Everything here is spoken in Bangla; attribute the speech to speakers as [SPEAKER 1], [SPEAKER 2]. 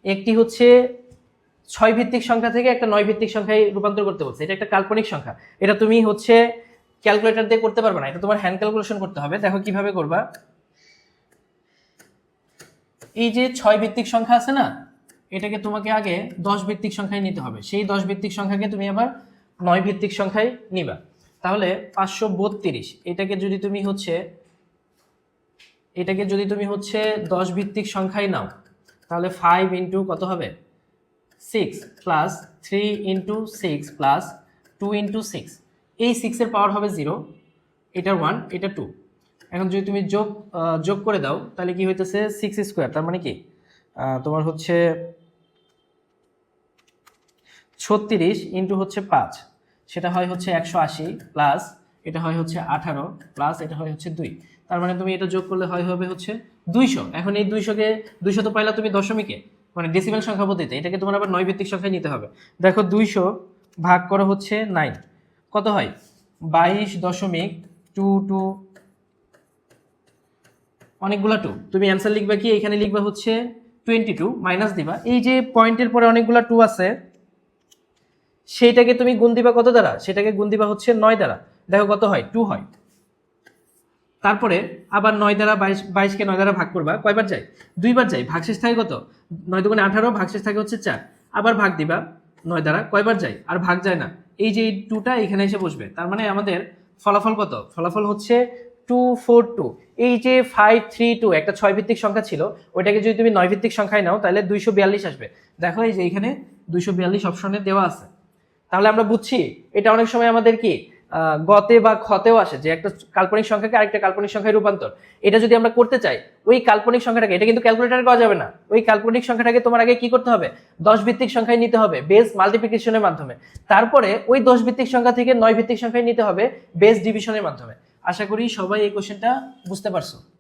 [SPEAKER 1] একটি হচ্ছে 6 ভিত্তিক সংখ্যা থেকে একটা 9 ভিত্তিক সংখ্যায় রূপান্তর করতে বলছে, এটা একটা কাল্পনিক সংখ্যা, এটা তুমি হচ্ছে ক্যালকুলেটর দিয়ে করতে পারবে না, এটা তোমার হ্যান্ড ক্যালকুলেশন করতে হবে। দেখো কিভাবে করবা। এই যে 6 ভিত্তিক সংখ্যা আছে না, এটাকে তোমাকে আগে 10 ভিত্তিক সংখ্যায় নিতে হবে, সেই 10 ভিত্তিক সংখ্যাকে তুমি আবার 9 ভিত্তিক সংখ্যায় নিবা। তাহলে 532, এটাকে যদি তুমি হচ্ছে 10 ভিত্তিক সংখ্যায় নাও, তাহলে 5 ইন্টু কত হবে 6 প্লাস 3 ইন্টু 6 প্লাস 2 ইন্টু 6, এই 6 এর পাওয়ার হবে 0, এটা 1 এটা 2। এখন যদি তুমি যোগ করে দাও তাহলে কি হইতেছে 6 স্কোয়ার, তার মানে কি তোমার হচ্ছে 36 ইন্টু হচ্ছে 5, সেটা হয় হচ্ছে 180 প্লাস এটা হয় হচ্ছে 18 প্লাস এটা হয় হচ্ছে 2, তার মানে তুমি এটা যোগ করলে হবে হচ্ছে 200। এখন এই 200কে 200 তো পাইলা তুমি দশমিকে, মানে ডেসিমেল সংখ্যা পদ্ধতিতে, এটাকে তোমার আবার 9 ভিত্তিক সংখ্যায় নিতে হবে। দেখো 200 ভাগ করা হচ্ছে 9, কত হয় 22.22, অনেকগুলা 2, তুমি অ্যান্সার লিখবা কি এখানে লিখবা হচ্ছে 22 মাইনাস দিবা, এই যে পয়েন্টের পরে অনেকগুলা 2 আছে সেইটাকে তুমি গুণ দিবা কত দ্বারা, সেটাকে গুণ দিবা হচ্ছে 9 দ্বারা, দেখো কত হয় 2 হয়। তারপরে আবার 9 দ্বারা 22কে 9 দ্বারা ভাগ করবা, কয়বার যায় 2 বার যায়, ভাগশেষ থাকে কত 9 দুগুণে 18, ভাগশেষ থাকে হচ্ছে 4, আবার ভাগ দিবা 9 দ্বারা, কয়বার যায় আর ভাগ যায় না, এই যে এই 2টা এখানে এসে বসবে, তার মানে আমাদের ফলাফল কত, ফলাফল হচ্ছে 242। এই যে 532 একটা 6 ভিত্তিক সংখ্যা ছিল, ওইটাকে যদি তুমি 9 ভিত্তিক সংখ্যায় নাও তাহলে 242 আসবে। দেখো এই যে এখানে 242 অপশনে দেওয়া আছে। তাহলে আমরা বুঝছি এটা অনেক সময় আমাদের কি গতে বা খতেও আসে, যে একটা কাল্পনিক সংখ্যাকে আরেকটা কাল্পনিক সংখ্যায় রূপান্তর, এটা যদি আমরা করতে চাই ওই কাল্পনিক সংখ্যাটাকে, এটা কিন্তু ক্যালকুলেটরে করা যাবে না, ওই কাল্পনিক সংখ্যাটাকে তোমার আগে কি করতে হবে 10 ভিত্তিক সংখ্যায় নিতে হবে বেস মাল্টিপ্লিকেশনের মাধ্যমে, তারপরে ওই 10 ভিত্তিক সংখ্যা থেকে 9 ভিত্তিক সংখ্যায় নিতে হবে বেস ডিভিশনের মাধ্যমে। আশা করি সবাই এই কোশ্চেনটা বুঝতে পারছো।